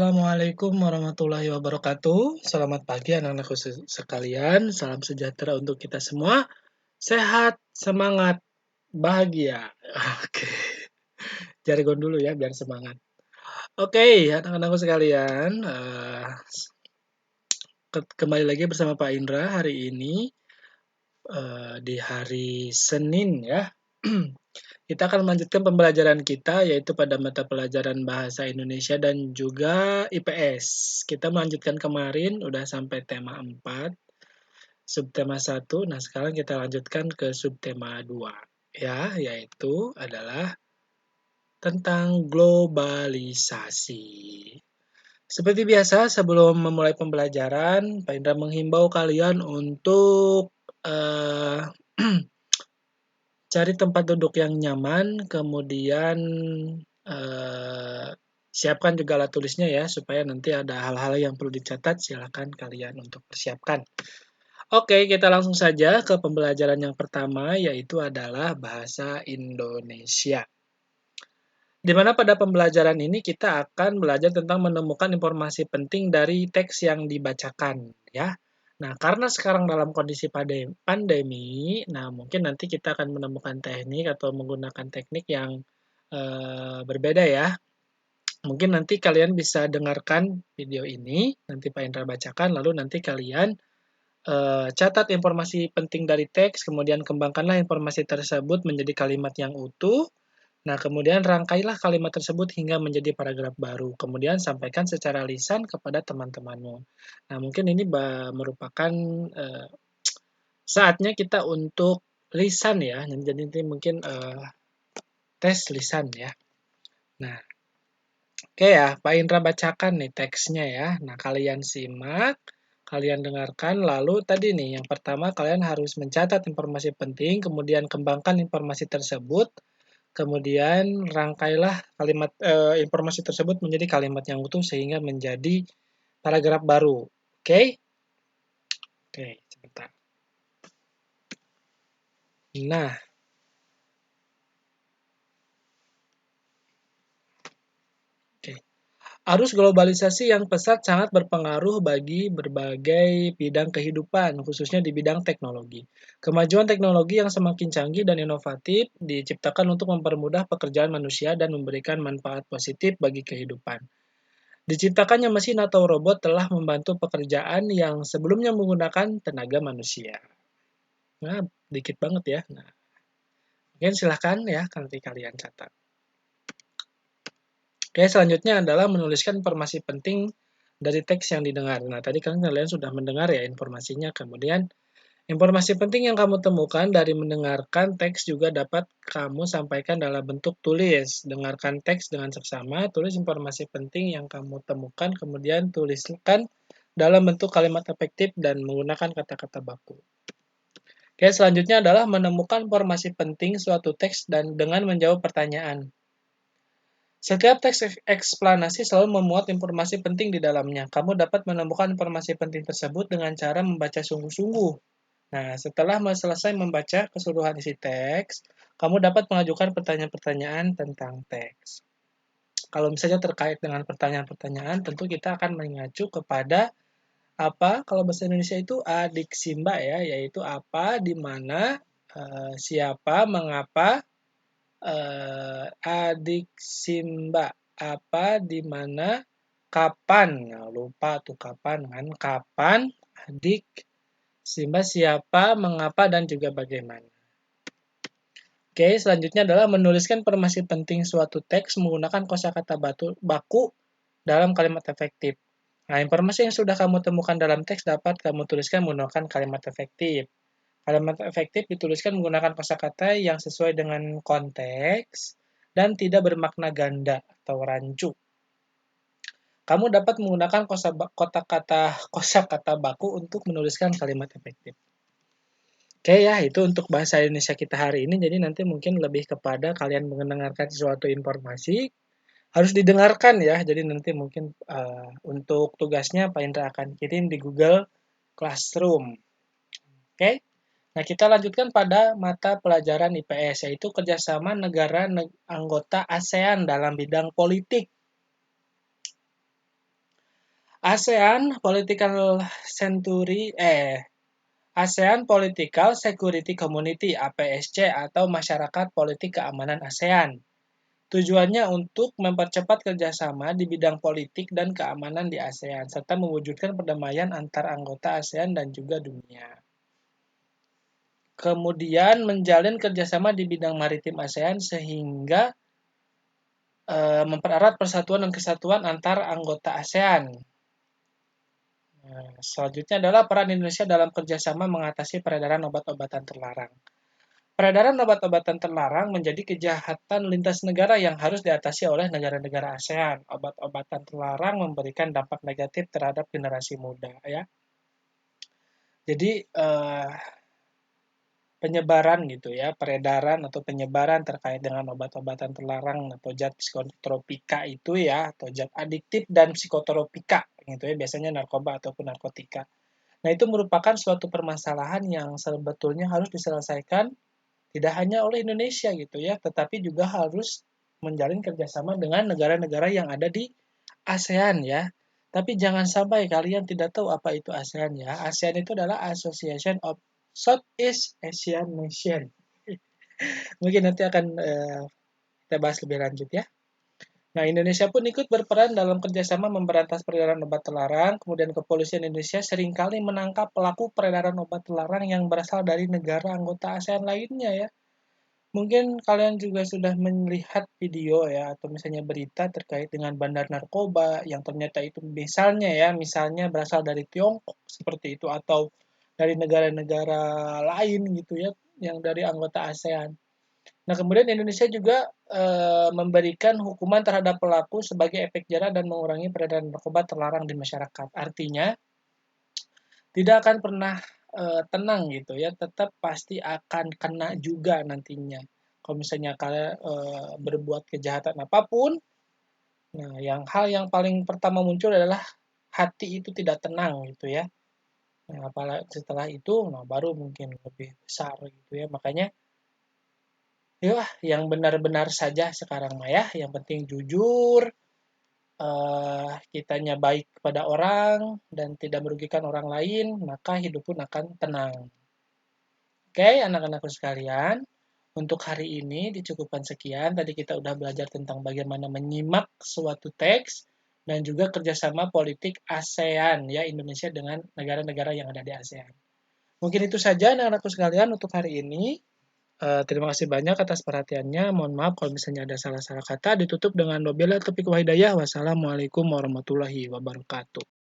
Assalamualaikum warahmatullahi wabarakatuh. Selamat pagi anak-anakku sekalian. Salam sejahtera untuk kita semua. Sehat, semangat, bahagia. Oke, jargon dulu ya biar semangat. Oke, anak-anakku sekalian, kembali lagi bersama Pak Indra hari ini di hari Senin ya. Kita akan melanjutkan pembelajaran kita yaitu pada mata pelajaran Bahasa Indonesia dan juga IPS. Kita melanjutkan kemarin udah sampai tema 4, subtema 1. Nah, sekarang kita lanjutkan ke subtema 2 ya, yaitu adalah tentang globalisasi. Seperti biasa, sebelum memulai pembelajaran, Pak Indra menghimbau kalian untuk cari tempat duduk yang nyaman, kemudian siapkan juga alat tulisnya ya, supaya nanti ada hal-hal yang perlu dicatat, silakan kalian untuk persiapkan. Oke, kita langsung saja ke pembelajaran yang pertama, yaitu adalah bahasa Indonesia. Di mana pada pembelajaran ini kita akan belajar tentang menemukan informasi penting dari teks yang dibacakan, ya. Nah, karena sekarang dalam kondisi pandemi, nah mungkin nanti kita akan menemukan teknik atau menggunakan teknik yang berbeda ya. Mungkin nanti kalian bisa dengarkan video ini, nanti Pak Indra bacakan, lalu nanti kalian catat informasi penting dari teks, kemudian kembangkanlah informasi tersebut menjadi kalimat yang utuh. Nah, kemudian rangkailah kalimat tersebut hingga menjadi paragraf baru. Kemudian sampaikan secara lisan kepada teman-temanmu. Nah, mungkin ini merupakan saatnya kita untuk lisan ya. Jadi nanti mungkin tes lisan ya. Nah, oke ya, Pak Indra bacakan nih teksnya ya. Nah, kalian simak, kalian dengarkan, lalu tadi nih, yang pertama kalian harus mencatat informasi penting, kemudian kembangkan informasi tersebut, kemudian rangkailah kalimat informasi tersebut menjadi kalimat yang utuh sehingga menjadi paragraf baru. Oke? Oke, sebentar. Nah, oke. Arus globalisasi yang pesat sangat berpengaruh bagi berbagai bidang kehidupan, khususnya di bidang teknologi. Kemajuan teknologi yang semakin canggih dan inovatif diciptakan untuk mempermudah pekerjaan manusia dan memberikan manfaat positif bagi kehidupan. Diciptakannya mesin atau robot telah membantu pekerjaan yang sebelumnya menggunakan tenaga manusia. Nah, dikit banget ya. Nah, mungkin silahkan ya, nanti kalian catat. Oke, selanjutnya adalah menuliskan informasi penting dari teks yang didengar. Nah, tadi kan kalian sudah mendengar ya informasinya. Kemudian, informasi penting yang kamu temukan dari mendengarkan teks juga dapat kamu sampaikan dalam bentuk tulis. Dengarkan teks dengan seksama, tulis informasi penting yang kamu temukan, kemudian tuliskan dalam bentuk kalimat efektif dan menggunakan kata-kata baku. Oke, selanjutnya adalah menemukan informasi penting suatu teks dan dengan menjawab pertanyaan. Setiap teks eksplanasi selalu memuat informasi penting di dalamnya. Kamu dapat menemukan informasi penting tersebut dengan cara membaca sungguh-sungguh. Nah, setelah selesai membaca keseluruhan isi teks, kamu dapat mengajukan pertanyaan-pertanyaan tentang teks. Kalau misalnya terkait dengan pertanyaan-pertanyaan, tentu kita akan mengacu kepada apa? Kalau bahasa Indonesia itu adik simba ya, yaitu apa, di mana, siapa, mengapa, adik simba, apa, di mana, kapan. Nah, lupa tuh kapan kan? Kapan, adik simba, siapa, mengapa, dan juga bagaimana. Oke, selanjutnya adalah menuliskan informasi penting suatu teks menggunakan kosakata baku dalam kalimat efektif. Nah, informasi yang sudah kamu temukan dalam teks dapat kamu tuliskan menggunakan kalimat efektif. Kalimat efektif dituliskan menggunakan kosakata yang sesuai dengan konteks dan tidak bermakna ganda atau rancu. Kamu dapat menggunakan kosakata baku untuk menuliskan kalimat efektif. Oke ya, itu untuk bahasa Indonesia kita hari ini. Jadi nanti mungkin lebih kepada kalian mendengarkan suatu informasi, harus didengarkan ya. Jadi nanti mungkin untuk tugasnya Pak Indra akan kirim di Google Classroom. Oke? Nah, kita lanjutkan pada mata pelajaran IPS, yaitu kerjasama negara anggota ASEAN dalam bidang politik. ASEAN Political Century ASEAN Political Security Community (APSC) atau Masyarakat Politik Keamanan ASEAN. Tujuannya untuk mempercepat kerjasama di bidang politik dan keamanan di ASEAN, serta mewujudkan perdamaian antar anggota ASEAN dan juga dunia. Kemudian menjalin kerjasama di bidang maritim ASEAN sehingga mempererat persatuan dan kesatuan antar anggota ASEAN. Selanjutnya adalah peran Indonesia dalam kerjasama mengatasi peredaran obat-obatan terlarang. Peredaran obat-obatan terlarang menjadi kejahatan lintas negara yang harus diatasi oleh negara-negara ASEAN. Obat-obatan terlarang memberikan dampak negatif terhadap generasi muda, ya. Jadi penyebaran gitu ya, peredaran atau penyebaran terkait dengan obat-obatan terlarang atau zat psikotropika itu ya, atau zat adiktif dan psikotropika gitu ya, biasanya narkoba ataupun narkotika. Nah, itu merupakan suatu permasalahan yang sebetulnya harus diselesaikan tidak hanya oleh Indonesia gitu ya, tetapi juga harus menjalin kerjasama dengan negara-negara yang ada di ASEAN ya. Tapi jangan sampai kalian tidak tahu apa itu ASEAN ya. ASEAN itu adalah Association of Southeast Asian Nation. Mungkin nanti akan kita bahas lebih lanjut ya. Nah, Indonesia pun ikut berperan dalam kerjasama memberantas peredaran obat terlarang. Kemudian kepolisian Indonesia seringkali menangkap pelaku peredaran obat terlarang yang berasal dari negara anggota ASEAN lainnya ya. Mungkin kalian juga sudah melihat video ya, atau misalnya berita terkait dengan bandar narkoba yang ternyata itu misalnya berasal dari Tiongkok seperti itu, atau dari negara-negara lain gitu ya, yang dari anggota ASEAN. Nah, kemudian Indonesia juga memberikan hukuman terhadap pelaku sebagai efek jerah dan mengurangi peredaran narkoba terlarang di masyarakat. Artinya, tidak akan pernah tenang gitu ya, tetap pasti akan kena juga nantinya. Kalau misalnya kalian berbuat kejahatan apapun, nah hal yang paling pertama muncul adalah hati itu tidak tenang gitu ya. Nah, apalagi setelah itu, nah baru mungkin lebih besar gitu ya. Makanya, ya yang benar-benar saja sekarang mah ya, yang penting jujur, kitanya baik kepada orang dan tidak merugikan orang lain, maka hidup pun akan tenang. Oke, anak-anakku sekalian, untuk hari ini dicukupkan sekian. Tadi kita udah belajar tentang bagaimana menyimak suatu teks dan juga kerjasama politik ASEAN, ya, Indonesia dengan negara-negara yang ada di ASEAN. Mungkin itu saja anak-anakku sekalian untuk hari ini. Terima kasih banyak atas perhatiannya. Mohon maaf kalau misalnya ada salah-salah kata. Ditutup dengan wabillahi taufiq wal hidayah. Wassalamualaikum warahmatullahi wabarakatuh.